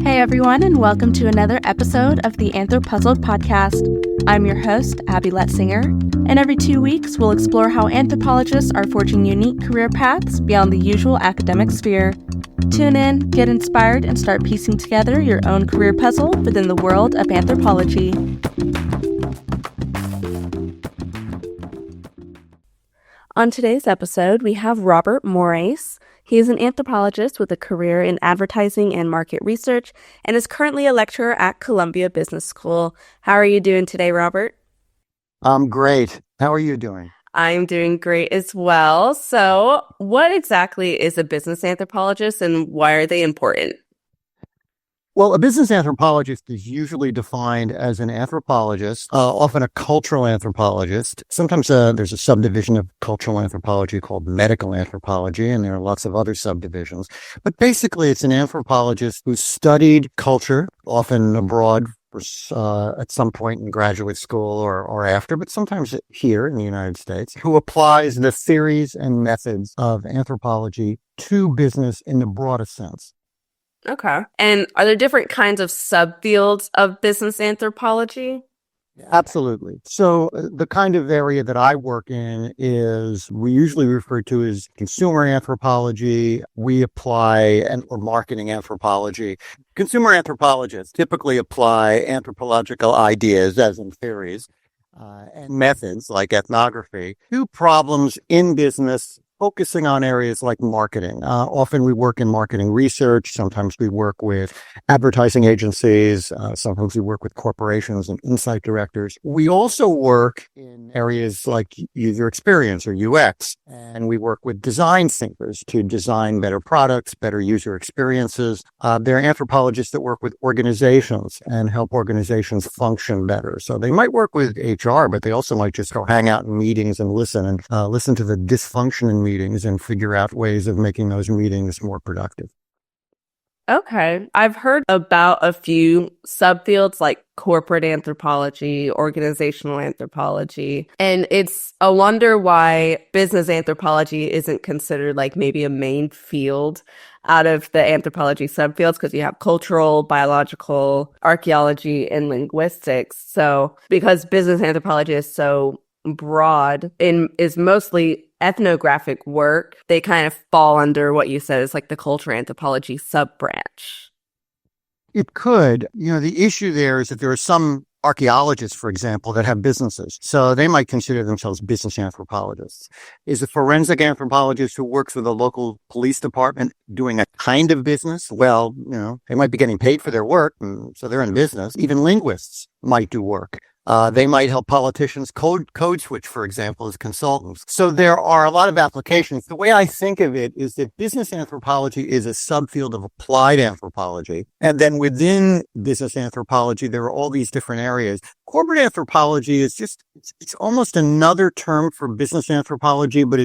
Hey everyone, and welcome to another episode of the Anthropuzzled podcast. I'm your host, Abby Letzinger, and every 2 weeks we'll explore how anthropologists are forging unique career paths beyond the usual academic sphere. Tune in, get inspired, and start piecing together your own career puzzle within the world of anthropology. On today's episode, we have Robert Morais. He is an anthropologist with a career in advertising and market research and is currently a lecturer at Columbia Business School. How are you doing today, Robert? I'm great. How are you doing? I'm doing great as well. So, what exactly is a business anthropologist and why are they important? Well, a business anthropologist is usually defined as an anthropologist, often a cultural anthropologist. Sometimes there's a subdivision of cultural anthropology called medical anthropology, and there are lots of other subdivisions. But basically, it's an anthropologist who studied culture, often abroad at some point in graduate school or after, but sometimes here in the United States, who applies the theories and methods of anthropology to business in the broadest sense. Okay. And are there different kinds of subfields of business anthropology? Absolutely. So the kind of area that I work in is we usually refer to as consumer anthropology. We apply or marketing anthropology. Consumer anthropologists typically apply anthropological ideas, as in theories, and methods like ethnography to problems in business, focusing on areas like marketing. Often we work in marketing research. Sometimes we work with advertising agencies. Sometimes we work with corporations and insight directors. We also work in areas like user experience or UX. And we work with design thinkers to design better products, better user experiences. There are anthropologists that work with organizations and help organizations function better. So they might work with HR, but they also might just go hang out in meetings and listen to the dysfunction in meetings and figure out ways of making those meetings more productive. Okay. I've heard about a few subfields like corporate anthropology, organizational anthropology, and it's a wonder why business anthropology isn't considered like maybe a main field out of the anthropology subfields because you have cultural, biological, archaeology, and linguistics. So because business anthropology is so broad and is mostly ethnographic work, they kind of fall under what you said is like the cultural anthropology sub-branch. It could. The issue there is that there are some archaeologists, for example, that have businesses. So they might consider themselves business anthropologists. Is a forensic anthropologist who works with a local police department doing a kind of business? Well, they might be getting paid for their work, and so they're in business. Even linguists might do work. They might help politicians code switch, for example, as consultants. So there are a lot of applications. The way I think of it is that business anthropology is a subfield of applied anthropology. And then within business anthropology, there are all these different areas. Corporate anthropology is it's almost another term for business anthropology, but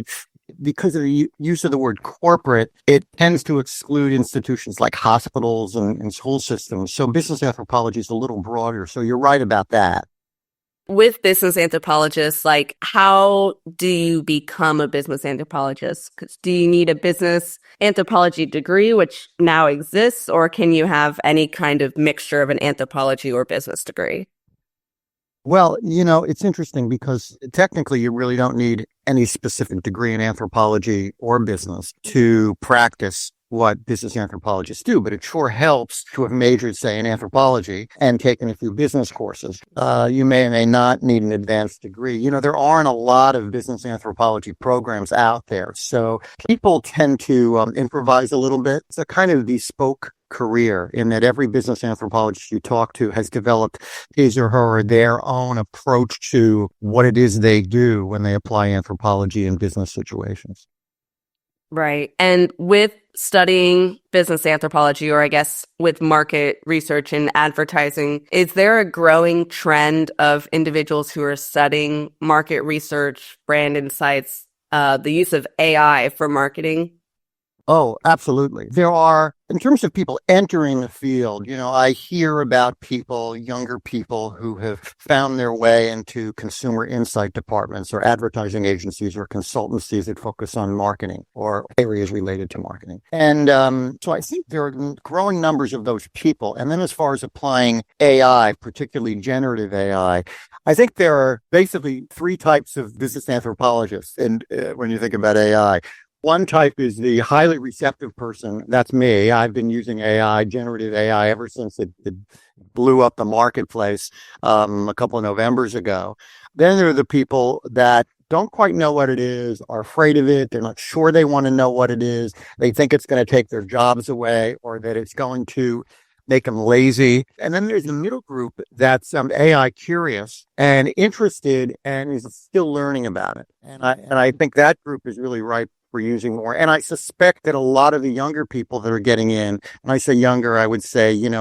because of the use of the word corporate, it tends to exclude institutions like hospitals and school systems. So business anthropology is a little broader. So you're right about that. With business anthropologists, like how do you become a business anthropologist? Do you need a business anthropology degree, which now exists, or can you have any kind of mixture of an anthropology or business degree? Well, it's interesting because technically you really don't need any specific degree in anthropology or business to practice what business anthropologists do, but it sure helps to have majored, say, in anthropology and taken a few business courses. You may or may not need an advanced degree. There aren't a lot of business anthropology programs out there, so people tend to improvise a little bit. It's a kind of bespoke career in that every business anthropologist you talk to has developed his or her their own approach to what it is they do when they apply anthropology in business situations. Right. And with studying business anthropology, or I guess with market research and advertising, is there a growing trend of individuals who are studying market research, brand insights, the use of AI for marketing? Oh, absolutely. There are, in terms of people entering the field, I hear about people, younger people who have found their way into consumer insight departments or advertising agencies or consultancies that focus on marketing or areas related to marketing. And so I think there are growing numbers of those people. And then as far as applying AI, particularly generative AI, I think there are basically three types of business anthropologists. And when you think about AI, one type is the highly receptive person. That's me. I've been using AI, generative AI, ever since it blew up the marketplace a couple of Novembers ago. Then there are the people that don't quite know what it is, are afraid of it. They're not sure they want to know what it is. They think it's going to take their jobs away or that it's going to make them lazy. And then there's the middle group that's AI curious and interested and is still learning about it. And I think that group is really ripe for using more. And I suspect that a lot of the younger people that are getting in, when I say younger, I would say, in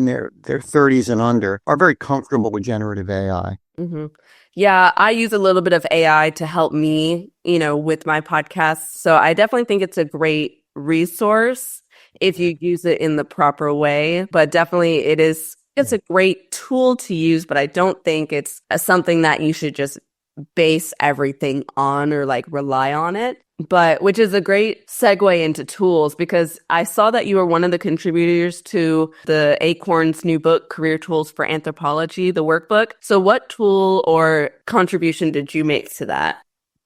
their 30s and under, are very comfortable with generative AI. Hmm. Yeah, I use a little bit of AI to help me, with my podcast. So I definitely think it's a great resource if you use it in the proper way. But definitely it's a great tool to use, but I don't think it's something that you should just base everything on or like rely on it. But which is a great segue into tools, because I saw that you were one of the contributors to the Acorn's new book, Career Tools for Anthropology, the workbook. So what tool or contribution did you make to that?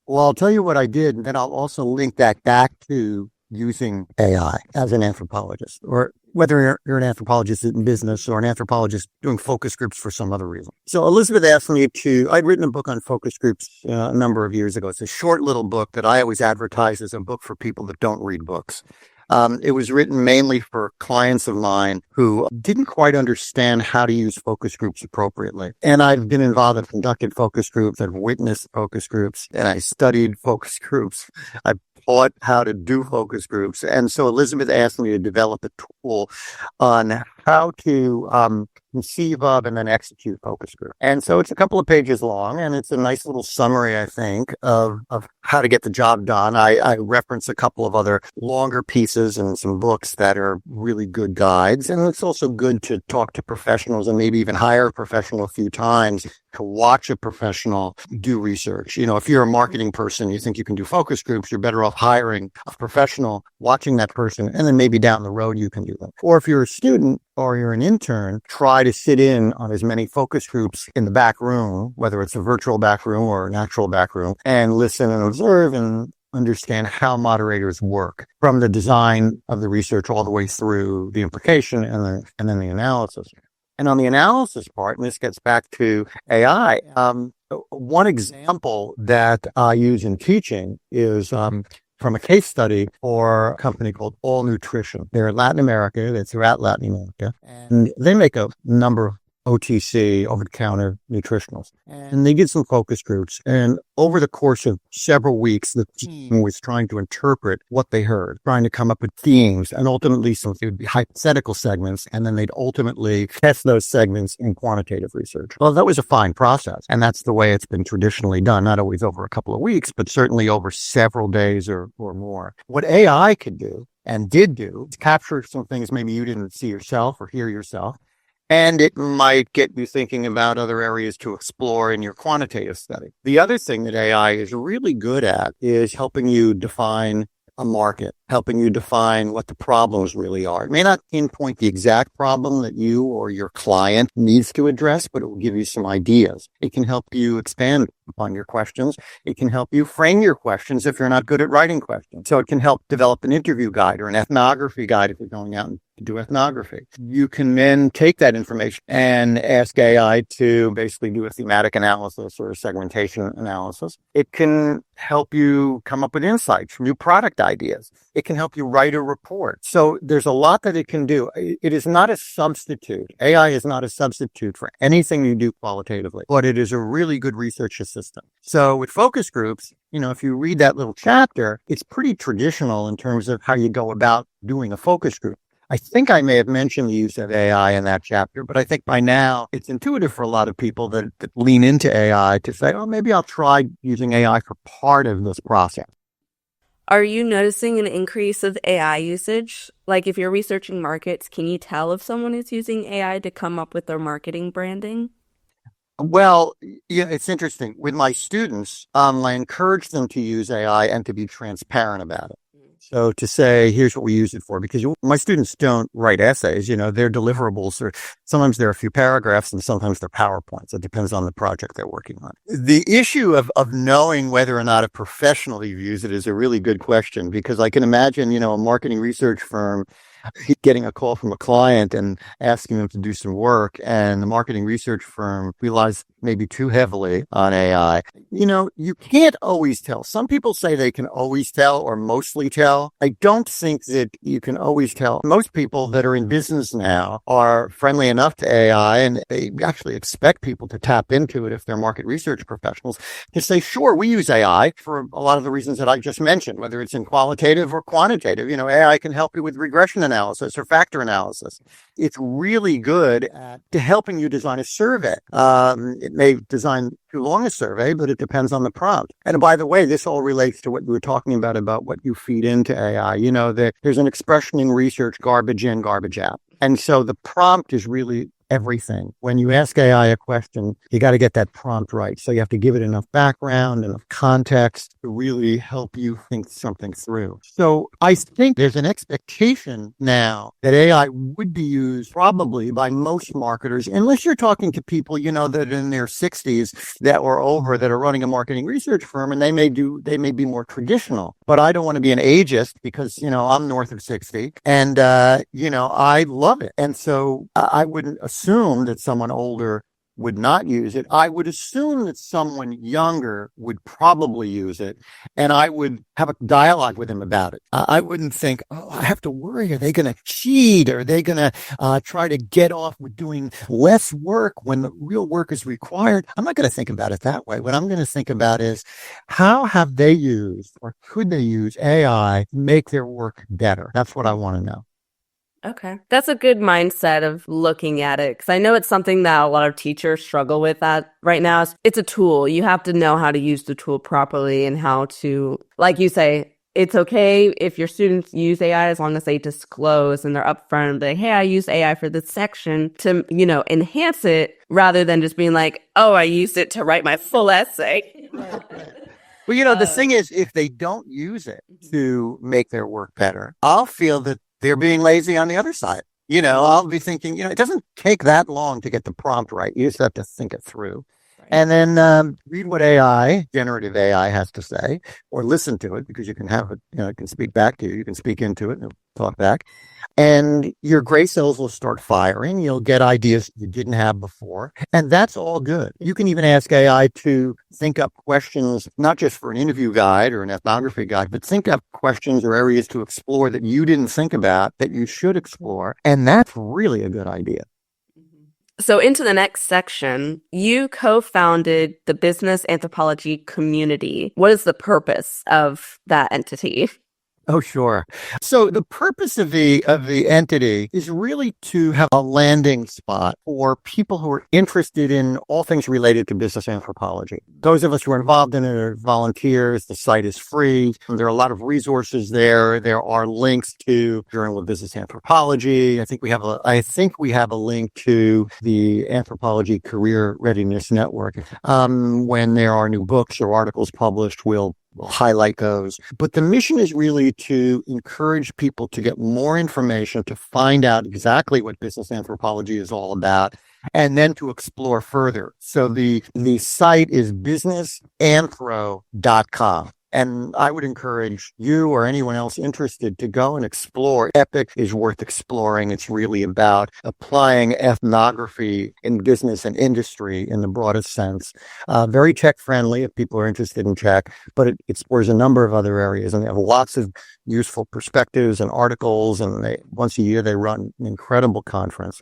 Well, I'll tell you what I did, and then I'll also link that back to using AI as an anthropologist, or whether you're an anthropologist in business or an anthropologist doing focus groups for some other reason. So Elizabeth asked me I'd written a book on focus groups a number of years ago. It's a short little book that I always advertise as a book for people that don't read books. It was written mainly for clients of mine who didn't quite understand how to use focus groups appropriately. And I've been involved in conducted focus groups, I've witnessed focus groups, and I studied focus groups. I taught how to do focus groups. And so Elizabeth asked me to develop a tool on how to conceive of and then execute focus group. And so it's a couple of pages long, and it's a nice little summary, I think, of how to get the job done. I reference a couple of other longer pieces and some books that are really good guides. And it's also good to talk to professionals and maybe even hire a professional a few times to watch a professional do research. If you're a marketing person, you think you can do focus groups, you're better off hiring a professional, watching that person, and then maybe down the road you can do them. Or if you're a student or you're an intern, try to sit in on as many focus groups in the back room, whether it's a virtual back room or an actual back room, and listen and observe and understand how moderators work, from the design of the research all the way through the implication and then the analysis. And on the analysis part, and this gets back to AI, one example that I use in teaching is from a case study for a company called All Nutrition. They're in Latin America. They're throughout Latin America. And they make a number of OTC, over-the-counter nutritionals. And they did some focus groups. And over the course of several weeks, the team was trying to interpret what they heard, trying to come up with themes. And ultimately, it would be hypothetical segments. And then they'd ultimately test those segments in quantitative research. Well, that was a fine process. And that's the way it's been traditionally done, not always over a couple of weeks, but certainly over several days or more. What AI could do and did do is capture some things maybe you didn't see yourself or hear yourself. And it might get you thinking about other areas to explore in your quantitative study. The other thing that AI is really good at is helping you define a market, helping you define what the problems really are. It may not pinpoint the exact problem that you or your client needs to address, but it will give you some ideas. It can help you expand upon your questions. It can help you frame your questions if you're not good at writing questions. So it can help develop an interview guide or an ethnography guide if you're going out and do ethnography. You can then take that information and ask AI to basically do a thematic analysis or a segmentation analysis. It can help you come up with insights, new product ideas. It can help you write a report. So there's a lot that it can do. It is not a substitute. AI is not a substitute for anything you do qualitatively, but it is a really good research assistant. So with focus groups, if you read that little chapter, it's pretty traditional in terms of how you go about doing a focus group. I think I may have mentioned the use of AI in that chapter, but I think by now it's intuitive for a lot of people that lean into AI to say, oh, maybe I'll try using AI for part of this process. Are you noticing an increase of AI usage? Like if you're researching markets, can you tell if someone is using AI to come up with their marketing branding? Well, yeah, it's interesting. With my students, I encourage them to use AI and to be transparent about it. So to say, here's what we use it for, because my students don't write essays, their deliverables are sometimes there are a few paragraphs and sometimes they're PowerPoints. It depends on the project they're working on. The issue of knowing whether or not a professional you use it is a really good question because I can imagine, a marketing research firm getting a call from a client and asking them to do some work, and the marketing research firm relies maybe too heavily on AI. You can't always tell. Some people say they can always tell or mostly tell. I don't think that you can always tell. Most people that are in business now are friendly enough to AI, and they actually expect people to tap into it if they're market research professionals to say, sure, we use AI for a lot of the reasons that I just mentioned, whether it's in qualitative or quantitative. AI can help you with regression analysis or factor analysis. It's really good at helping you design a survey. It may design too long a survey, but it depends on the prompt. And by the way, this all relates to what we were talking about what you feed into AI. There's an expression in research, garbage in, garbage out. And so the prompt is really everything. When you ask AI a question, you got to get that prompt right. So you have to give it enough background, enough context to really help you think something through. So I think there's an expectation now that AI would be used probably by most marketers, unless you're talking to people, that are in their 60s that or over that are running a marketing research firm, and they may be more traditional. But I don't want to be an ageist because, I'm north of 60 and, I love it. And so I wouldn't assume that someone older would not use it. I would assume that someone younger would probably use it, and I would have a dialogue with them about it. I wouldn't think, oh, I have to worry. Are they going to cheat? Are they going to try to get off with doing less work when the real work is required? I'm not going to think about it that way. What I'm going to think about is how have they used or could they use AI to make their work better? That's what I want to know. Okay. That's a good mindset of looking at it because I know it's something that a lot of teachers struggle with at right now. It's a tool. You have to know how to use the tool properly and how to, like you say, it's okay if your students use AI as long as they disclose and they're upfront and like, hey, I use AI for this section to, enhance it rather than just being like, oh, I used it to write my full essay. Well, the thing is, if they don't use it to make their work better, I'll feel that they're being lazy on the other side. I'll be thinking, it doesn't take that long to get the prompt right. You just have to think it through. Right. And then read what generative AI has to say, or listen to it because you can have it, it can speak back to you. You can speak into it and it'll talk back. And your gray cells will start firing. You'll get ideas you didn't have before. And that's all good. You can even ask AI to think up questions, not just for an interview guide or an ethnography guide, but think up questions or areas to explore that you didn't think about that you should explore. And that's really a good idea. So into the next section, you co-founded the Business Anthropology community. What is the purpose of that entity? Oh, sure. So the purpose of the entity is really to have a landing spot for people who are interested in all things related to business anthropology. Those of us who are involved in it are volunteers. The site is free. There are a lot of resources there. There are links to Journal of Business Anthropology. I think we have a link to the Anthropology Career Readiness Network. When there are new books or articles published, we'll highlight those. But the mission is really to encourage people to get more information, to find out exactly what business anthropology is all about, and then to explore further. So the site is businessanthro.com. And I would encourage you or anyone else interested to go and explore. EPIC is worth exploring. It's really about applying ethnography in business and industry in the broadest sense. Very tech friendly if people are interested in tech, but it explores a number of other areas. And they have lots of useful perspectives and articles. And once a year, they run an incredible conference.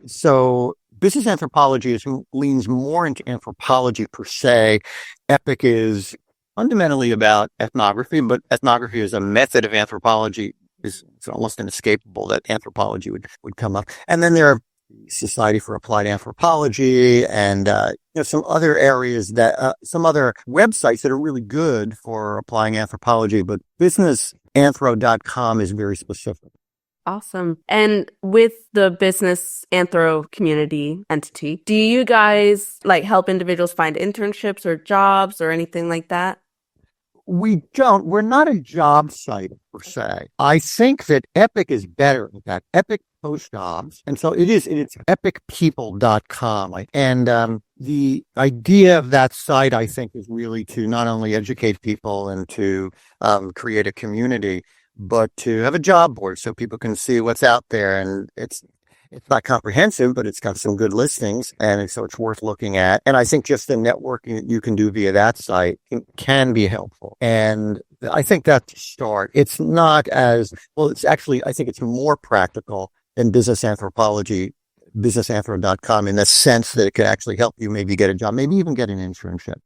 So business anthropology leans more into anthropology per se. EPIC is fundamentally about ethnography, but ethnography as a method of anthropology it's almost inescapable that anthropology would come up. And then there are Society for Applied Anthropology and some other areas some other websites that are really good for applying anthropology, but businessanthro.com is very specific. Awesome. And with the business anthro community entity, do you guys like help individuals find internships or jobs or anything like that? We're not a job site per se. I think that Epic is better at that. Epic posts jobs. And so it's epicpeople.com. And the idea of that site, I think, is really to not only educate people and to create a community, but to have a job board so people can see what's out there. And it's not comprehensive, but it's got some good listings, and so it's worth looking at. And I think just the networking that you can do via that site can be helpful. And I think that's a start. It's not as well. It's actually, I think it's more practical than business anthropology, businessanthro.com, in the sense that it can actually help you maybe get a job, maybe even get an internship.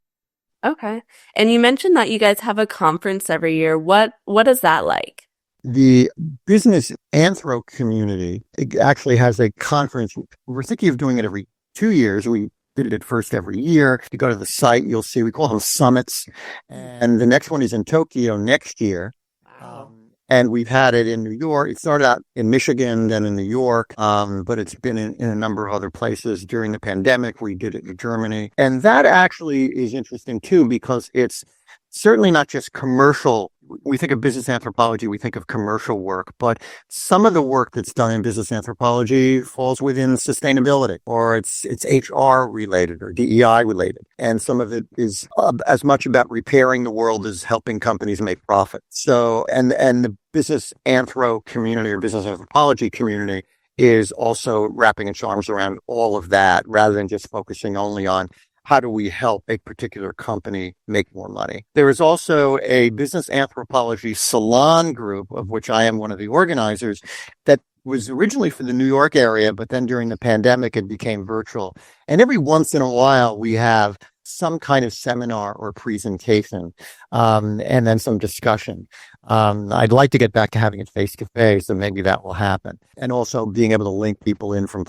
Okay. And you mentioned that you guys have a conference every year. What is that like? The Business Anthro community actually has a conference. We're thinking of doing it every 2 years. We did it at first every year. If you go to the site, you'll see we call them summits. And the next one is in Tokyo next year. Wow. And we've had it in New York. It started out in Michigan, then in New York, but it's been in a number of other places. During the pandemic, we did it in Germany. And that actually is interesting, too, because it's certainly not just commercial. We think of business anthropology, we think of commercial work, but some of the work that's done in business anthropology falls within sustainability, or it's HR related or DEI related. And some of it is as much about repairing the world as helping companies make profit. So, and the business anthro community or business anthropology community is also wrapping its arms around all of that rather than just focusing only on how do we help a particular company make more money? There is also a business anthropology salon group, of which I am one of the organizers, that was originally for the New York area, but then during the pandemic, it became virtual. And every once in a while, we have some kind of seminar or presentation, and then some discussion. I'd like to get back to having it face to face, so maybe that will happen. And also being able to link people in from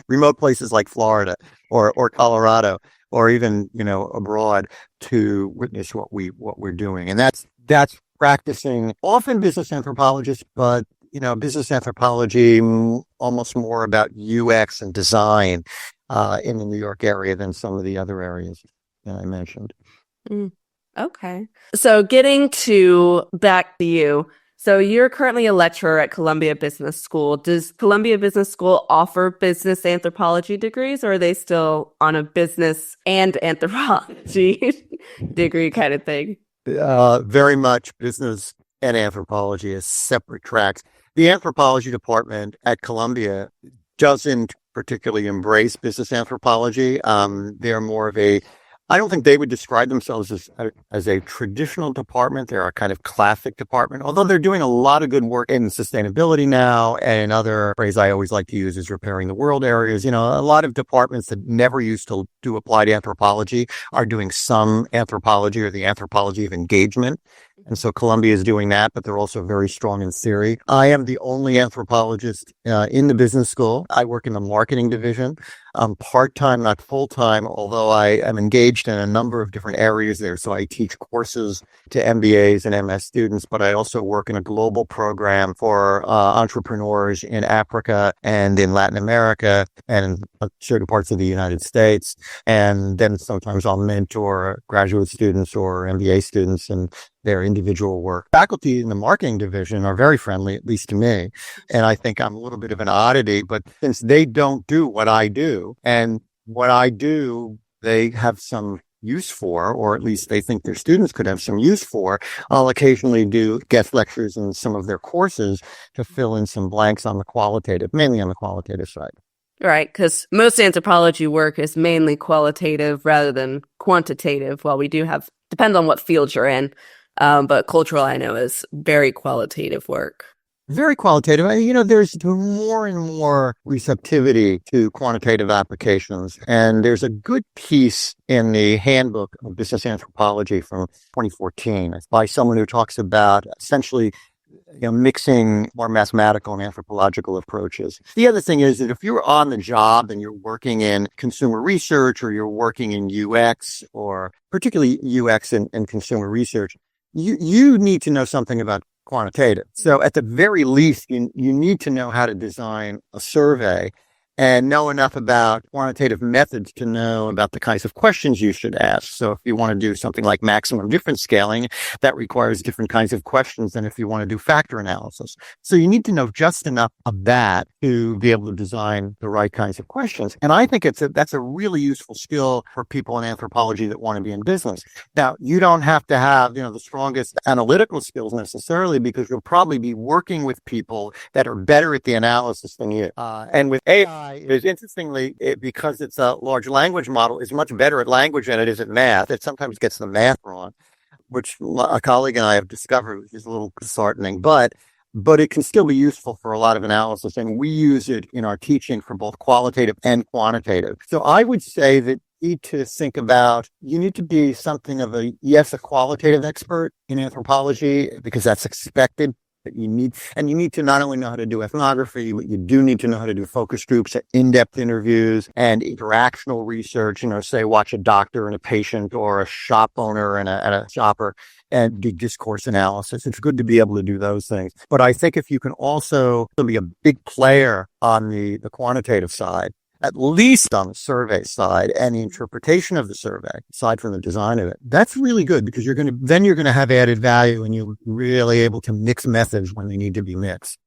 remote places like Florida or Colorado, or even, abroad, to witness what we're doing. And that's practicing often business anthropologists, but, business anthropology almost more about UX and design in the New York area than some of the other areas that I mentioned. Okay. So getting back to you. So you're currently a lecturer at Columbia Business School. Does Columbia Business School offer business anthropology degrees, or are they still on a business and anthropology degree kind of thing? Very much business and anthropology as separate tracks. The anthropology department at Columbia doesn't particularly embrace business anthropology. They're more of I don't think they would describe themselves as a traditional department. They're a kind of classic department, although they're doing a lot of good work in sustainability now. And another phrase I always like to use is repairing the world areas. A lot of departments that never used to do applied anthropology are doing some anthropology or the anthropology of engagement. And so Columbia is doing that, but they're also very strong in theory. I am the only anthropologist in the business school. I work in the marketing division. I'm part-time, not full-time, although I am engaged in a number of different areas there. So I teach courses to MBAs and MS students, but I also work in a global program for entrepreneurs in Africa and in Latin America and certain parts of the United States. And then sometimes I'll mentor graduate students or MBA students and their individual work. Faculty in the marketing division are very friendly, at least to me. And I think I'm a little bit of an oddity, but since they don't do what I do, and what I do, they have some use for, or at least they think their students could have some use for, I'll occasionally do guest lectures in some of their courses to fill in some blanks on the qualitative, mainly on the qualitative side. Right, because most anthropology work is mainly qualitative rather than quantitative. Well, we do depends on what field you're in. But cultural, I know, is very qualitative work. Very qualitative. There's more and more receptivity to quantitative applications. And there's a good piece in the Handbook of Business Anthropology from 2014 by someone who talks about essentially mixing more mathematical and anthropological approaches. The other thing is that if you're on the job and you're working in consumer research or you're working in UX or particularly UX and consumer research, you need to know something about quantitative. So at the very least, you need to know how to design a survey and know enough about quantitative methods to know about the kinds of questions you should ask. So if you want to do something like maximum difference scaling, that requires different kinds of questions than if you want to do factor analysis. So you need to know just enough of that to be able to design the right kinds of questions. And I think that's a really useful skill for people in anthropology that want to be in business. Now, you don't have to have, the strongest analytical skills necessarily, because you'll probably be working with people that are better at the analysis than you. And with AI, is interestingly, because it's a large language model, is much better at language than it is at math. It sometimes gets the math wrong, which a colleague and I have discovered, which is a little disheartening, but it can still be useful for a lot of analysis. And we use it in our teaching for both qualitative and quantitative. So I would say that you need to think about, you need to be something of a qualitative expert in anthropology, because that's expected. That you need to not only know how to do ethnography, but you do need to know how to do focus groups, in-depth interviews, and interactional research. Say watch a doctor and a patient, or a shop owner and a shopper, and do discourse analysis. It's good to be able to do those things. But I think if you can also be a big player on the quantitative side, at least on the survey side and the interpretation of the survey, aside from the design of it, that's really good, because you're going to have added value, and you're really able to mix methods when they need to be mixed.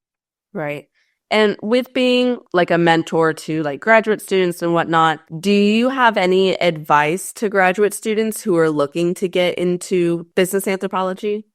Right. And with being like a mentor to like graduate students and whatnot, do you have any advice to graduate students who are looking to get into business anthropology?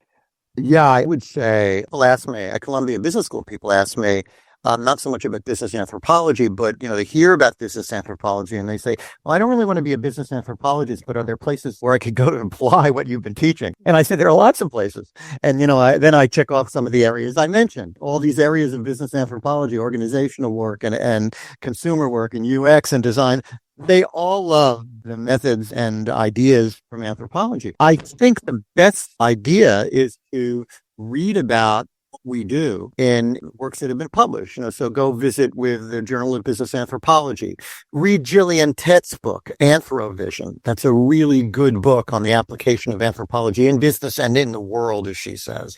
Yeah, I would say people ask me at Columbia Business School, people ask me, not so much about business anthropology, but they hear about business anthropology and they say, "Well, I don't really want to be a business anthropologist, but are there places where I could go to apply what you've been teaching?" And I said, there are lots of places. And then I check off some of the areas I mentioned, all these areas of business anthropology, organizational work, and consumer work, and UX and design. They all love the methods and ideas from anthropology. I think the best idea is to read about what we do in works that have been published. So go visit with the Journal of Business Anthropology. Read Gillian Tett's book, Anthrovision. That's a really good book on the application of anthropology in business and in the world, as she says.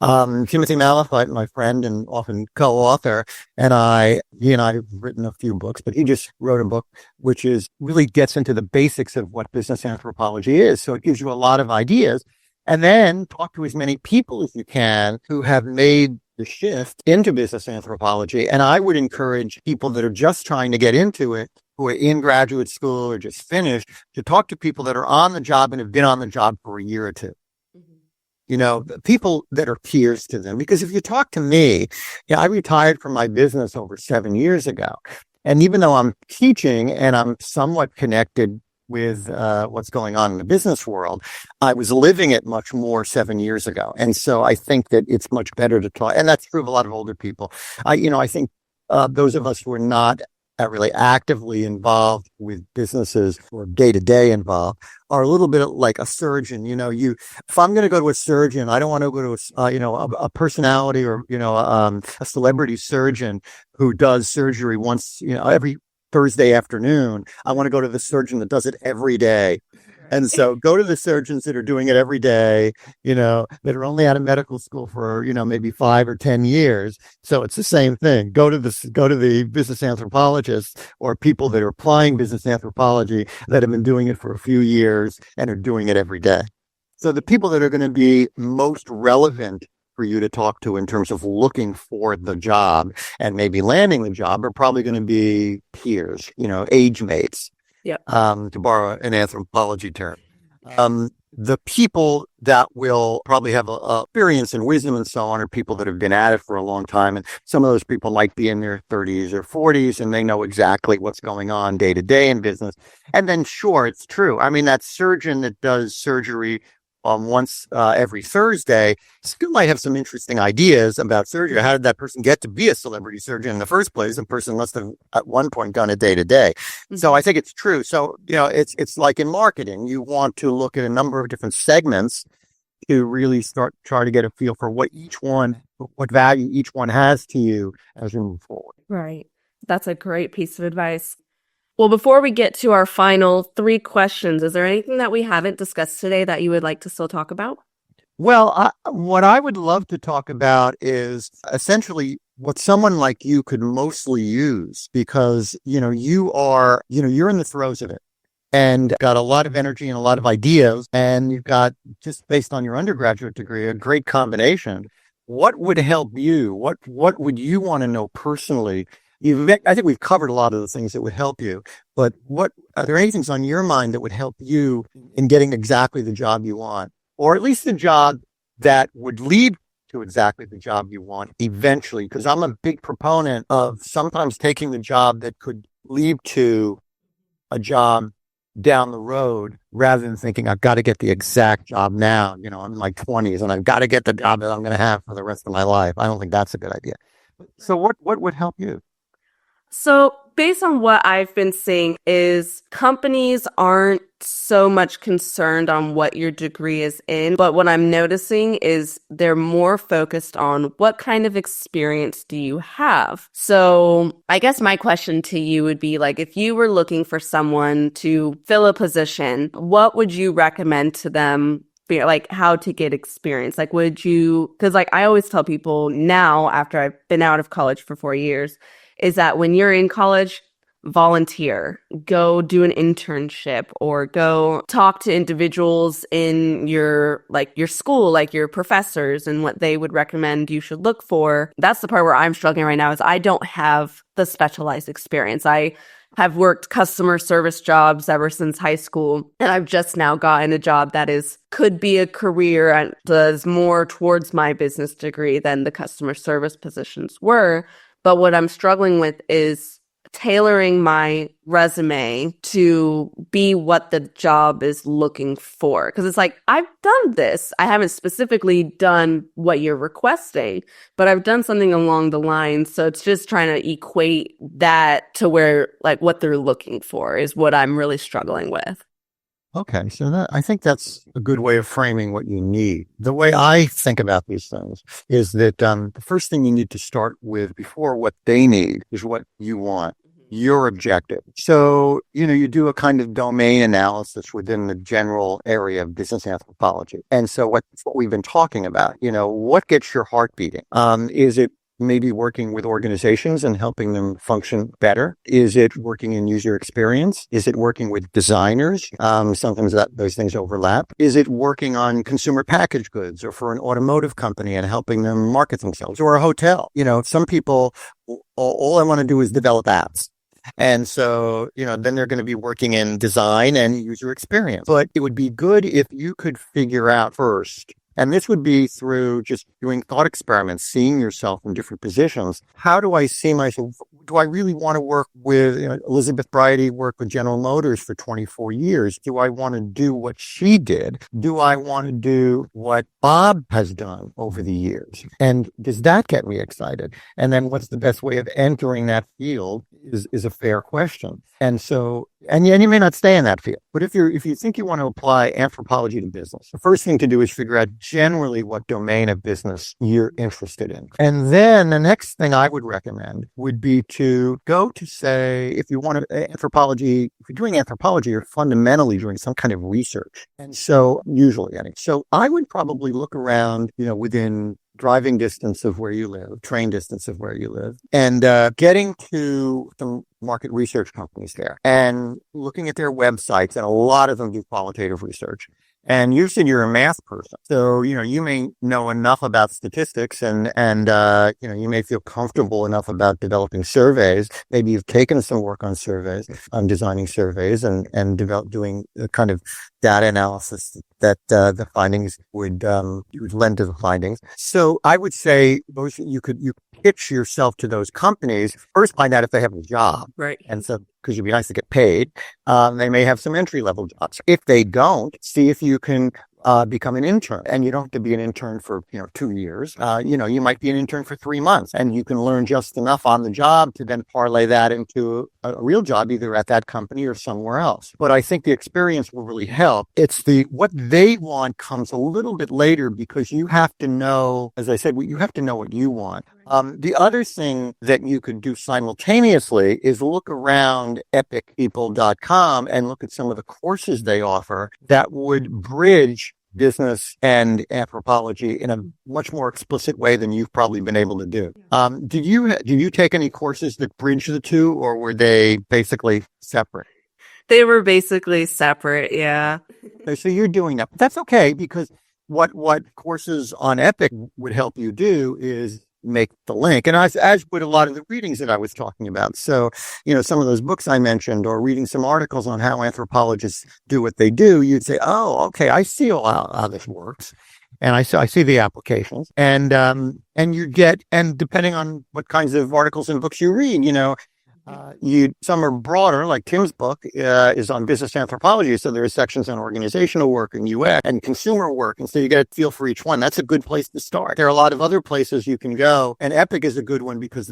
Timothy Malafite, my friend and often co-author, he and I have written a few books, but he just wrote a book which really gets into the basics of what business anthropology is. So it gives you a lot of ideas. And then talk to as many people as you can who have made the shift into business anthropology. And I would encourage people that are just trying to get into it, who are in graduate school or just finished, to talk to people that are on the job and have been on the job for a year or two. People that are peers to them. Because if you talk to me, I retired from my business over 7 years ago. And even though I'm teaching and I'm somewhat connected with what's going on in the business world, I was living it much more 7 years ago. And so I think that it's much better to talk. And that's true of a lot of older people. I think those of us who are not really actively involved with businesses or day-to-day involved are a little bit like a surgeon. If I'm going to go to a surgeon, I don't want to go to a personality or a celebrity surgeon who does surgery once every Thursday afternoon. I want to go to the surgeon that does it every day. And so go to the surgeons that are doing it every day, that are only out of medical school for, maybe 5 or 10 years. So it's the same thing. Go to the business anthropologists or people that are applying business anthropology that have been doing it for a few years and are doing it every day. So the people that are going to be most relevant for you to talk to in terms of looking for the job and maybe landing the job are probably going to be peers, age mates. Yep. To borrow an anthropology term. The people that will probably have experience and wisdom and so on are people that have been at it for a long time. And some of those people might be in their 30s or 40s, and they know exactly what's going on day to day in business. And then, sure, it's true. I mean, that surgeon that does surgery once every Thursday still might have some interesting ideas about surgery. How did that person get to be a celebrity surgeon in the first place? The person must have at one point done it day to day. So I think it's true. So, it's like in marketing, you want to look at a number of different segments to really try to get a feel for what each one what value each one has to you as we move forward. Right. That's a great piece of advice. Well, before we get to our final three questions, is there anything that we haven't discussed today that you would like to still talk about? Well, what I would love to talk about is essentially what someone like you could mostly use because, you're in the throes of it and got a lot of energy and a lot of ideas. And you've got, just based on your undergraduate degree, a great combination. What would help you? What would you want to know personally? I think we've covered a lot of the things that would help you, but what are there any things on your mind that would help you in getting exactly the job you want? Or at least the job that would lead to exactly the job you want eventually. Because I'm a big proponent of sometimes taking the job that could lead to a job down the road rather than thinking I've got to get the exact job now. I'm in my 20s and I've got to get the job that I'm going to have for the rest of my life. I don't think that's a good idea. So what would help you? So based on what I've been seeing is companies aren't so much concerned on what your degree is in, but what I'm noticing is they're more focused on what kind of experience do you have. So I guess my question to you would be like, if you were looking for someone to fill a position, what would you recommend to them? Like how to get experience? Like, because like I always tell people now after I've been out of college for 4 years, is that when you're in college, volunteer, go do an internship or go talk to individuals in your school, like your professors and what they would recommend you should look for. That's the part where I'm struggling right now is I don't have the specialized experience. I have worked customer service jobs ever since high school, and I've just now gotten a job that could be a career and does more towards my business degree than the customer service positions were. But what I'm struggling with is tailoring my resume to be what the job is looking for. Because it's like, I've done this. I haven't specifically done what you're requesting, but I've done something along the lines. So it's just trying to equate that to where, like, what they're looking for is what I'm really struggling with. Okay, so I think that's a good way of framing what you need. The way I think about these things is that the first thing you need to start with before what they need is what you want, your objective. So, you do a kind of domain analysis within the general area of business anthropology. And so what we've been talking about, what gets your heart beating? Is it maybe working with organizations and helping them function better? Is it working in user experience? Is it working with designers? Sometimes those things overlap. Is it working on consumer packaged goods or for an automotive company and helping them market themselves, or a hotel? Some people, all I want to do is develop apps. And so, then they're going to be working in design and user experience. But it would be good if you could figure out first, and this would be through just doing thought experiments, seeing yourself in different positions. How do I see myself? Do I really want to work with Elizabeth Bridey, worked with General Motors for 24 years? Do I want to do what she did? Do I want to do what Bob has done over the years? And does that get me excited? And then what's the best way of entering that field is a fair question. And so, and you may not stay in that field, but if you think you want to apply anthropology to business, the first thing to do is figure out generally what domain of business you're interested in. And then the next thing I would recommend would be to go to, say, if you're doing anthropology, you're fundamentally doing some kind of research. And so so I would probably look around, within driving distance of where you live, train distance of where you live, and getting to some market research companies there and looking at their websites, and a lot of them do qualitative research. And you said you're a math person, so you may know enough about statistics, and you may feel comfortable enough about developing surveys. Maybe you've taken some work on surveys, on designing surveys, and doing the kind of data analysis that the findings would lend to the findings. So I would say you pitch yourself to those companies. First, find out if they have a job, right? And so, because it'd be nice to get paid, they may have some entry level jobs. If they don't, see if you can become an intern. And you don't have to be an intern for, 2 years. You might be an intern for 3 months, and you can learn just enough on the job to then parlay that into a real job, either at that company or somewhere else. But I think the experience will really help. It's what they want comes a little bit later, because you have to know, as I said, you have to know what you want. The other thing that you could do simultaneously is look around epicpeople.com and look at some of the courses they offer that would bridge business and anthropology in a much more explicit way than you've probably been able to do. Did you take any courses that bridge the two, or were they basically separate? They were basically separate, yeah. So you're doing that. But that's okay, because what courses on Epic would help you do is make the link. And as would a lot of the readings that I was talking about. So, some of those books I mentioned, or reading some articles on how anthropologists do what they do, you'd say, oh, okay, I see how this works. And I see the applications, and depending on what kinds of articles and books you read, some are broader, like Tim's book is on business anthropology. So there are sections on organizational work and UX and consumer work. And so you get a feel for each one. That's a good place to start. There are a lot of other places you can go. And Epic is a good one, because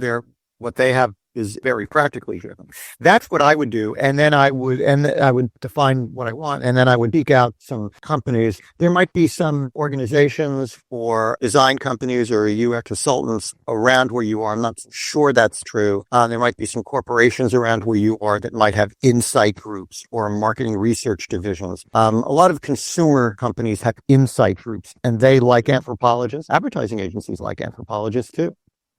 what they have is very practically driven. That's what I would do. And then I would define what I want. And then I would seek out some companies. There might be some organizations or design companies or UX consultants around where you are. I'm not sure that's true. There might be some corporations around where you are that might have insight groups or marketing research divisions. A lot of consumer companies have insight groups, and they like anthropologists. Advertising agencies like anthropologists too.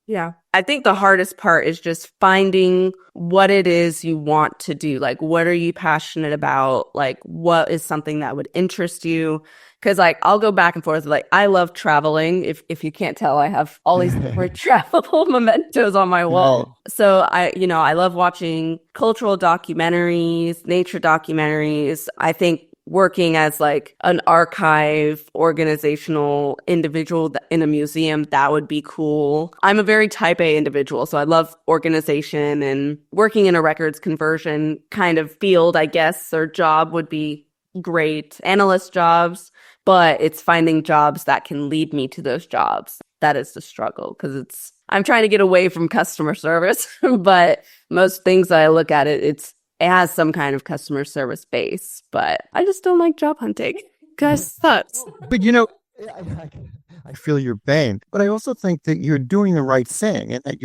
Yeah. I think the hardest part is just finding what it is you want to do. Like, what are you passionate about? Like, what is something that would interest you? Because, I'll go back and forth. I love traveling. If you can't tell, I have all these different travel mementos on my wall. So I love watching cultural documentaries, nature documentaries. I think working as an archive organizational individual in a museum, that would be cool. I'm a very type A individual, so I love organization, and working in a records conversion kind of field, I guess, or job would be great. Analyst jobs, but it's finding jobs that can lead me to those jobs. That is the struggle, because I'm trying to get away from customer service, but most things that I look at it has some kind of customer service base, but I just don't like job hunting. Guys, sucks. But I feel your pain, but I also think that you're doing the right thing, and that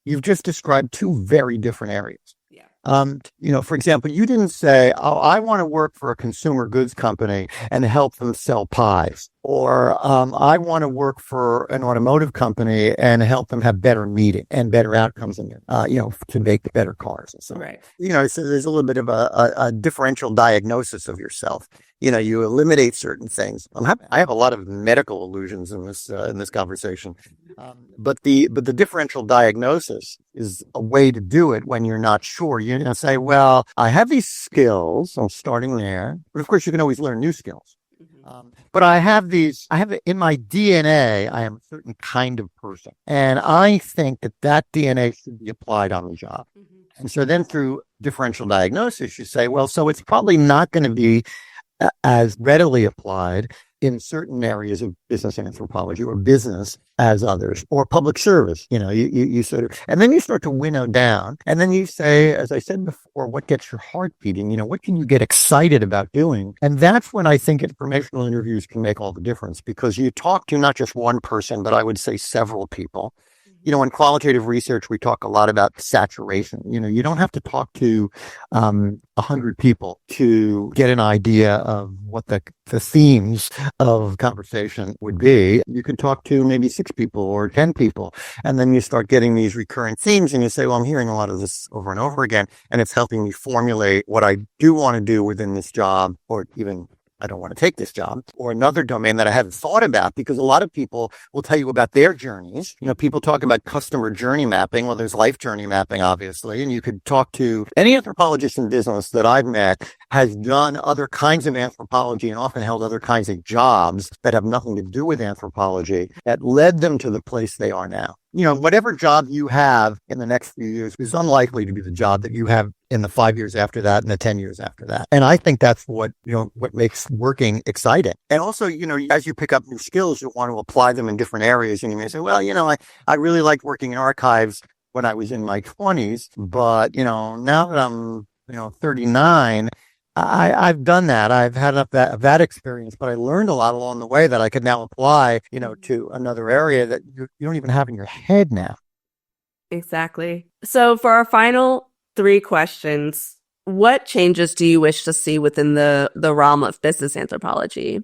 you've just described two very different areas. For example, you didn't say, oh, I want to work for a consumer goods company and help them sell pies. Or I want to work for an automotive company and help them have better meeting and better outcomes, to make better cars. And so, right. So there's a little bit of a differential diagnosis of yourself. You eliminate certain things. I have a lot of medical illusions in this conversation, but the differential diagnosis is a way to do it when you're not sure. You say, well, I have these skills. I'm starting there, but of course you can always learn new skills. But I have it in my DNA. I am a certain kind of person, and I think that DNA should be applied on the job. And so then through differential diagnosis, you say, well, so it's probably not going to be as readily applied in certain areas of business anthropology or business as others, or public service. You sort of, and then you start to winnow down, and then you say, as I said before, what gets your heart beating? What can you get excited about doing? And that's when I think informational interviews can make all the difference, because you talk to not just one person, but I would say several people. In qualitative research, we talk a lot about saturation. You don't have to talk to 100 people to get an idea of what the themes of conversation would be. You can talk to maybe 6 people or 10 people, and then you start getting these recurrent themes, and you say, well, I'm hearing a lot of this over and over again, and it's helping me formulate what I do want to do within this job, or even I don't want to take this job, or another domain that I haven't thought about, because a lot of people will tell you about their journeys. People talk about customer journey mapping. Well, there's life journey mapping, obviously. And you could talk to any anthropologist in business that I've met has done other kinds of anthropology and often held other kinds of jobs that have nothing to do with anthropology that led them to the place they are now. whatever job you have in the next few years is unlikely to be the job that you have in the 5 years after that and the 10 years after that. And I think that's what makes working exciting. And also, as you pick up new skills, you want to apply them in different areas. And you may say, well, I really liked working in archives when I was in my 20s, but, now that I'm, 39, I've done that. I've had enough of that experience, but I learned a lot along the way that I could now apply, to another area that you don't even have in your head now. Exactly. So for our final three questions, what changes do you wish to see within the realm of business anthropology?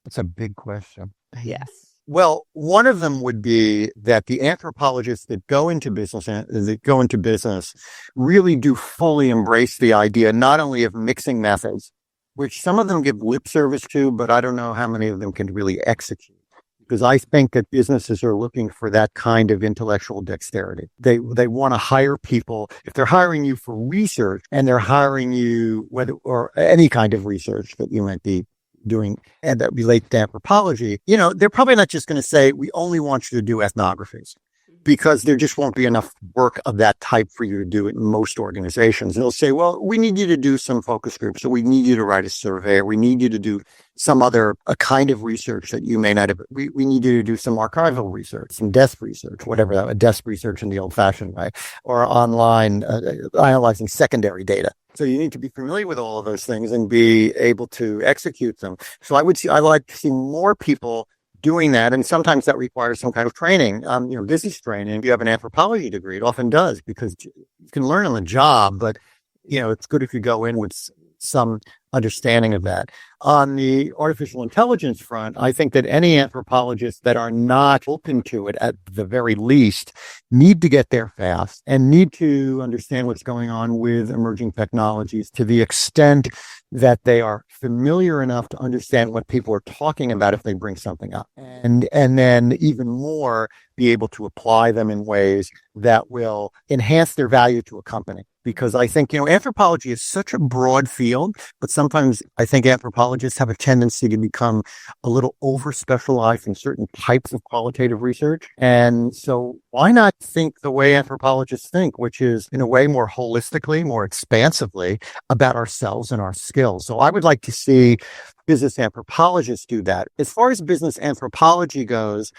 That's a big question. Yes. Well, one of them would be that the anthropologists that go into business really do fully embrace the idea not only of mixing methods, which some of them give lip service to, but I don't know how many of them can really execute. Because I think that businesses are looking for that kind of intellectual dexterity. They want to hire people. If they're hiring you for research and they're hiring you or any kind of research that you might be doing and that relates to anthropology, they're probably not just going to say, we only want you to do ethnographies, because there just won't be enough work of that type for you to do in most organizations. And they'll say, well, we need you to do some focus groups. So we need you to write a survey, or we need you to do some other a kind of research that you may not have. We need you to do some archival research, some desk research, whatever that, a desk research in the old fashioned way, or online analyzing secondary data. So you need to be familiar with all of those things and be able to execute them. So I like to see more people doing that. And sometimes that requires some kind of training, business training. If you have an anthropology degree, it often does, because you can learn on the job, but, it's good if you go in with some understanding of that. On the artificial intelligence front, I think that any anthropologists that are not open to it, at the very least, need to get there fast and need to understand what's going on with emerging technologies to the extent that they are familiar enough to understand what people are talking about if they bring something up. And then even more, be able to apply them in ways that will enhance their value to a company. Because I think, anthropology is such a broad field, but sometimes I think anthropologists have a tendency to become a little over specialized in certain types of qualitative research. And so why not think the way anthropologists think, which is in a way more holistically, more expansively about ourselves and our skills? So I would like to see business anthropologists do that. As far as business anthropology goes,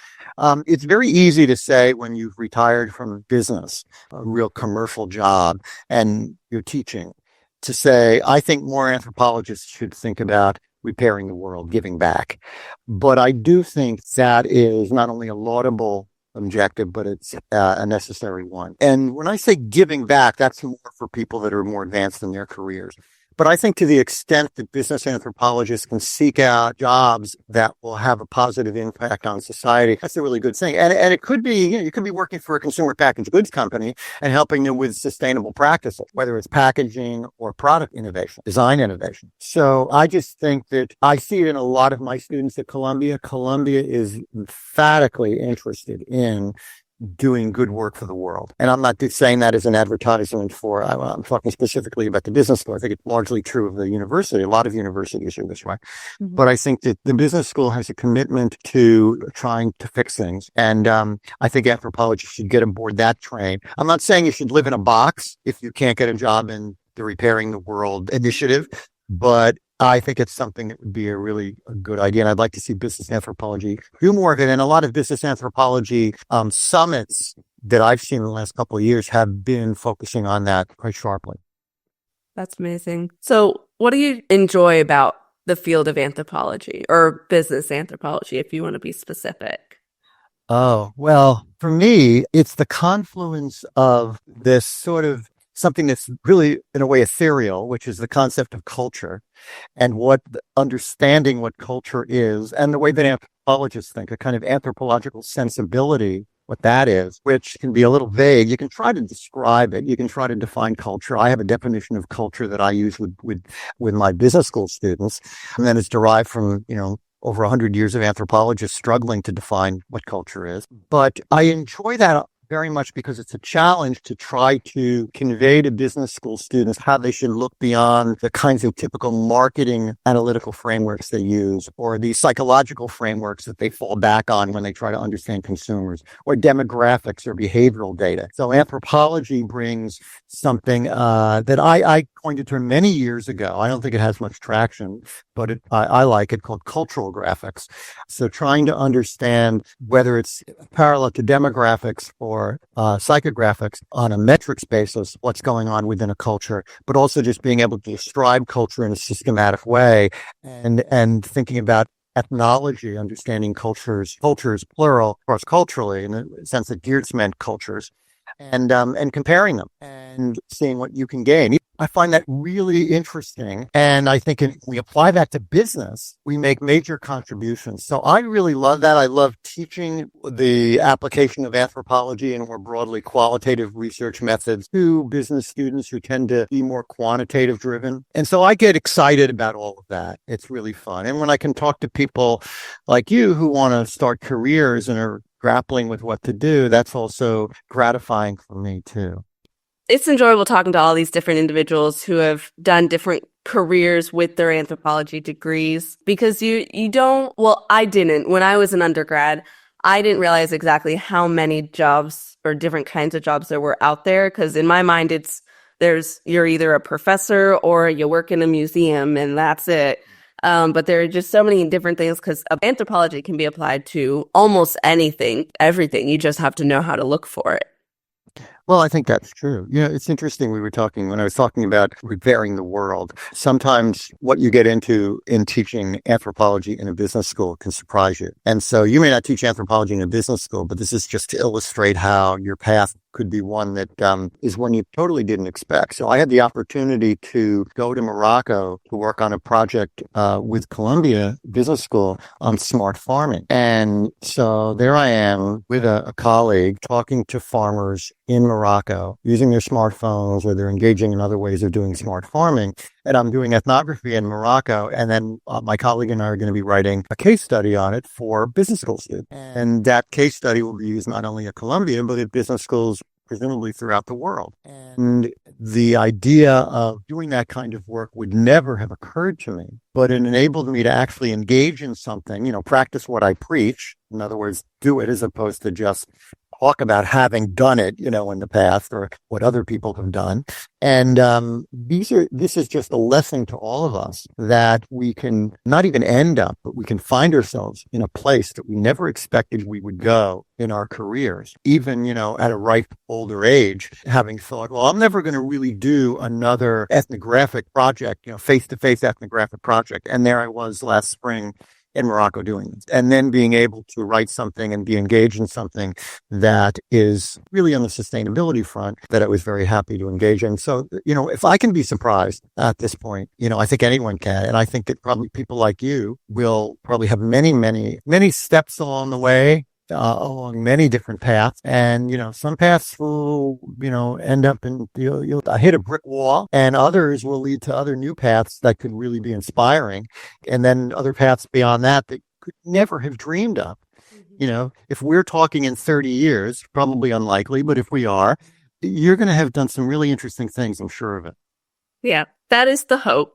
it's very easy to say when you've retired from business, a real commercial job, and you're teaching, to say, I think more anthropologists should think about repairing the world, giving back. But I do think that is not only a laudable objective, but it's a necessary one. And when I say giving back, that's more for people that are more advanced in their careers. But I think to the extent that business anthropologists can seek out jobs that will have a positive impact on society, that's a really good thing. And it could be, you could be working for a consumer packaged goods company and helping them with sustainable practices, whether it's packaging or product innovation, design innovation. So I just think that I see it in a lot of my students at Columbia. Columbia is emphatically interested in doing good work for the world. And I'm not saying that as an advertisement I'm talking specifically about the business school. I think it's largely true of the university. A lot of universities are this way. Mm-hmm. But I think that the business school has a commitment to trying to fix things. And I think anthropology should get aboard that train. I'm not saying you should live in a box if you can't get a job in the Repairing the World initiative, but I think it's something that would be a really good idea. And I'd like to see business anthropology do more of it. And a lot of business anthropology summits that I've seen in the last couple of years have been focusing on that quite sharply. That's amazing. So what do you enjoy about the field of anthropology, or business anthropology, if you want to be specific? Oh, well, for me, it's the confluence of this sort of something that's really, in a way, ethereal, which is the concept of culture, and understanding what culture is, and the way that anthropologists think, a kind of anthropological sensibility, what that is, which can be a little vague. You can try to describe it. You can try to define culture. I have a definition of culture that I use with my business school students, and then it's derived from, over 100 years of anthropologists struggling to define what culture is. But I enjoy that very much because it's a challenge to try to convey to business school students how they should look beyond the kinds of typical marketing analytical frameworks they use, or the psychological frameworks that they fall back on when they try to understand consumers, or demographics or behavioral data. So anthropology brings something that I coined a term many years ago. I don't think it has much traction, but I like it, called cultural graphics. So trying to understand whether it's parallel to demographics or psychographics on a metrics basis, what's going on within a culture, but also just being able to describe culture in a systematic way, and thinking about ethnology, understanding cultures plural, cross-culturally, in the sense that Geertz meant cultures, and comparing them and seeing what you can gain. I find that really interesting. And I think if we apply that to business, we make major contributions. So I really love that. I love teaching the application of anthropology and more broadly qualitative research methods to business students who tend to be more quantitative driven. And so I get excited about all of that. It's really fun. And when I can talk to people like you who want to start careers and are grappling with what to do, that's also gratifying for me too. It's enjoyable talking to all these different individuals who have done different careers with their anthropology degrees, because you don't, well, I didn't. When I was an undergrad, I didn't realize exactly how many jobs or different kinds of jobs there were out there, because in my mind you're either a professor or you work in a museum and that's it. But there are just so many different things, because anthropology can be applied to almost anything, everything. You just have to know how to look for it. Well, I think that's true. It's interesting. When I was talking about repairing the world, sometimes what you get into in teaching anthropology in a business school can surprise you. And so you may not teach anthropology in a business school, but this is just to illustrate how your path could be one that is one you totally didn't expect. So I had the opportunity to go to Morocco to work on a project with Columbia Business School on smart farming. And so there I am with a colleague talking to farmers in Morocco using their smartphones, or they're engaging in other ways of doing smart farming. And I'm doing ethnography in Morocco. And then my colleague and I are going to be writing a case study on it for business school students. And that case study will be used not only at Columbia, but at business schools presumably throughout the world. And the idea of doing that kind of work would never have occurred to me, but it enabled me to actually engage in something, practice what I preach. In other words, do it as opposed to just talk about having done it, in the past, or what other people have done. And this is just a lesson to all of us that we can not even end up, but we can find ourselves in a place that we never expected we would go in our careers, even, at a ripe older age, having thought, well, I'm never going to really do another ethnographic project, face-to-face ethnographic project. And there I was last spring in Morocco doing this, and then being able to write something and be engaged in something that is really on the sustainability front that I was very happy to engage in. So, if I can be surprised at this point, I think anyone can. And I think that probably people like you will probably have many, many, many steps along the way, along many different paths. And, some paths will, end up in, you'll hit a brick wall, and others will lead to other new paths that could really be inspiring. And then other paths beyond that could never have dreamed of. If we're talking in 30 years, probably unlikely, but if we are, you're going to have done some really interesting things, I'm sure of it. Yeah, that is the hope.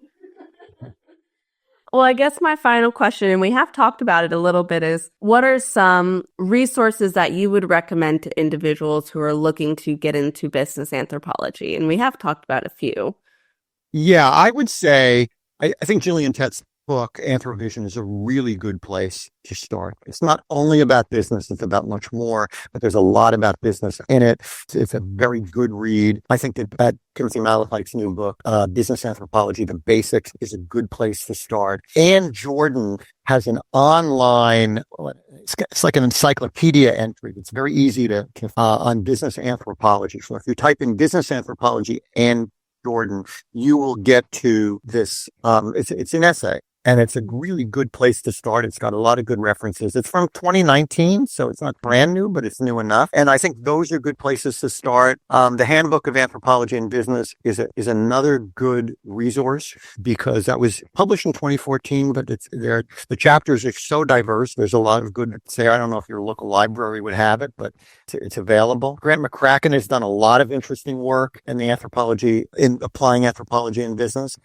Well, I guess my final question, and we have talked about it a little bit, is what are some resources that you would recommend to individuals who are looking to get into business anthropology? And we have talked about a few. Yeah, I would say, I think Gillian Tett's book, Anthrovision, is a really good place to start. It's not only about business, it's about much more, but there's a lot about business in it. It's a very good read. I think that Timothy Malachite's new book, Business Anthropology, The Basics, is a good place to start. Anne Jordan has an online, it's like an encyclopedia entry that's very easy to on business anthropology. So if you type in business anthropology and Jordan, you will get to this. It's an essay And it's a really good place to start. It's got a lot of good references. It's from 2019, so it's not brand new, but it's new enough. And I think those are good places to start. The Handbook of Anthropology in Business is another good resource because that was published in 2014, but the chapters are so diverse. There's a lot of good say. I don't know if your local library would have it, but it's available. Grant McCracken has done a lot of interesting work in in applying anthropology in business.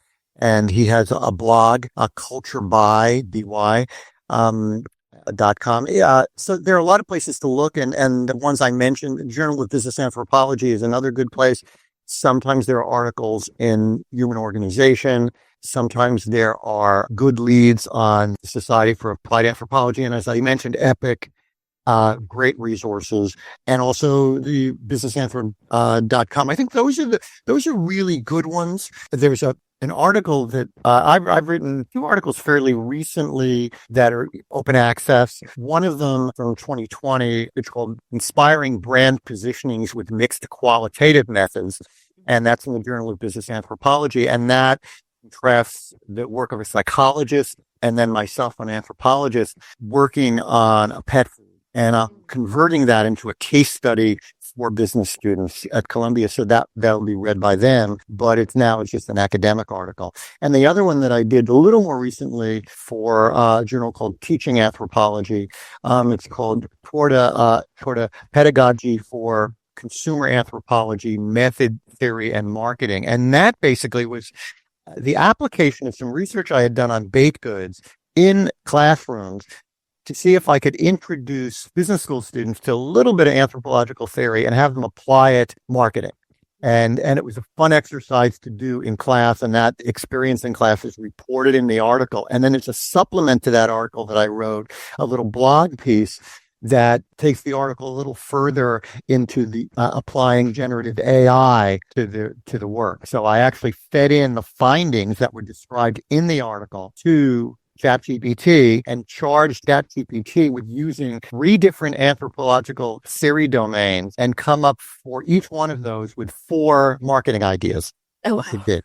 And he has a blog, culture by by .com. Yeah, so there are a lot of places to look, and the ones I mentioned, the Journal of Business Anthropology is another good place. Sometimes there are articles in Human Organization. Sometimes there are good leads on Society for Applied Anthropology, and as I mentioned, Epic. Great resources, and also the businessanthrop.com. I think those are really good ones. There's an article that I've written two articles fairly recently that are open access. One of them from 2020, it's called Inspiring Brand Positionings with Mixed Qualitative Methods. And that's in the Journal of Business Anthropology. And that contrasts the work of a psychologist and then myself, an anthropologist, working on a pet food. And converting that into a case study for business students at Columbia. So that'll be read by them, but it's just an academic article. And the other one that I did a little more recently for a journal called Teaching Anthropology, it's called Toward a Pedagogy for Consumer Anthropology, Method, Theory, and Marketing. And that basically was the application of some research I had done on baked goods in classrooms to see if I could introduce business school students to a little bit of anthropological theory and have them apply it marketing. And it was a fun exercise to do in class, and that experience in class is reported in the article. And then it's a supplement to that article that I wrote, a little blog piece that takes the article a little further into the applying generative AI to the work. So I actually fed in the findings that were described in the article to ChatGPT and charged ChatGPT with using 3 different anthropological Siri domains and come up for each one of those with 4 marketing ideas. Oh, wow. It did.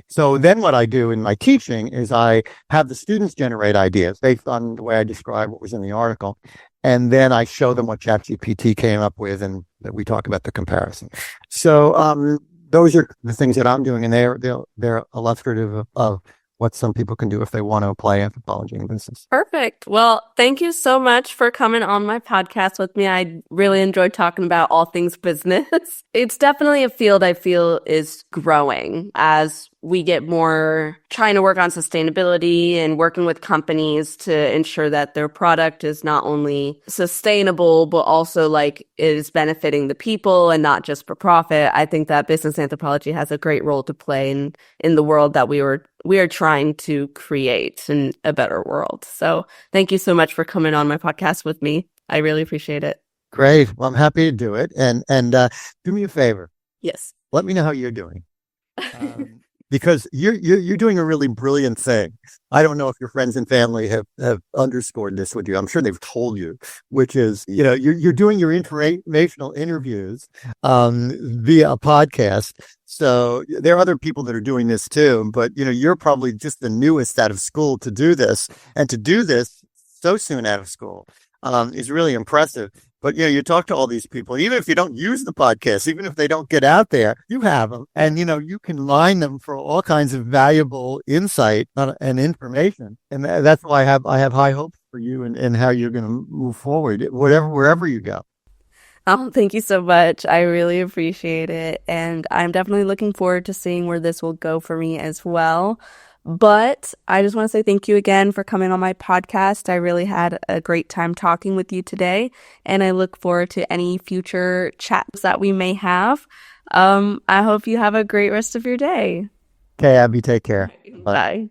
So then what I do in my teaching is I have the students generate ideas based on the way I describe what was in the article. And then I show them what ChatGPT came up with and that we talk about the comparison. So those are the things that I'm doing, and they're illustrative of what some people can do if they want to apply anthropology in business. Perfect. Well, thank you so much for coming on my podcast with me. I really enjoyed talking about all things business. It's definitely a field I feel is growing as we get more trying to work on sustainability and working with companies to ensure that their product is not only sustainable, but also is benefiting the people and not just for profit. I think that business anthropology has a great role to play in the world that we are trying to create in a better world. So thank you so much for coming on my podcast with me. I really appreciate it. Great. Well, I'm happy to do it. And do me a favor. Yes. Let me know how you're doing. Because you're doing a really brilliant thing. I don't know if your friends and family have underscored this with you. I'm sure they've told you, which is, you're doing your informational interviews via a podcast. So there are other people that are doing this too, but you're probably just the newest out of school to do this, and to do this so soon out of school is really impressive. But you talk to all these people, even if you don't use the podcast, even if they don't get out there, you have them, and you can line them for all kinds of valuable insight and information. And that's why I have high hopes for you and how you're going to move forward, wherever you go. Oh, thank you so much. I really appreciate it. And I'm definitely looking forward to seeing where this will go for me as well. But I just want to say thank you again for coming on my podcast. I really had a great time talking with you today, and I look forward to any future chats that we may have. I hope you have a great rest of your day. Okay, Abby, take care. Bye.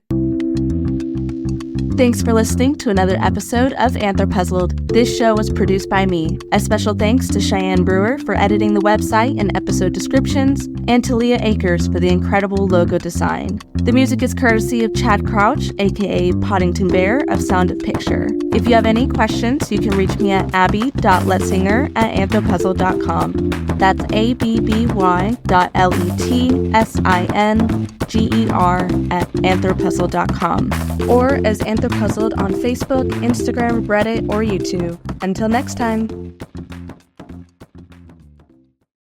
Thanks for listening to another episode of Anthropuzzled. This show was produced by me. A special thanks to Cheyenne Brewer for editing the website and episode descriptions, and to Leah Akers for the incredible logo design. The music is courtesy of Chad Crouch, aka Poddington Bear of Sound of Picture. If you have any questions, you can reach me at abby.letzinger@anthropuzzled.com. That's abby.letzinger@anthropuzzled.com. Or as Anthropuzzled on Facebook, Instagram, Reddit, or YouTube. Until next time.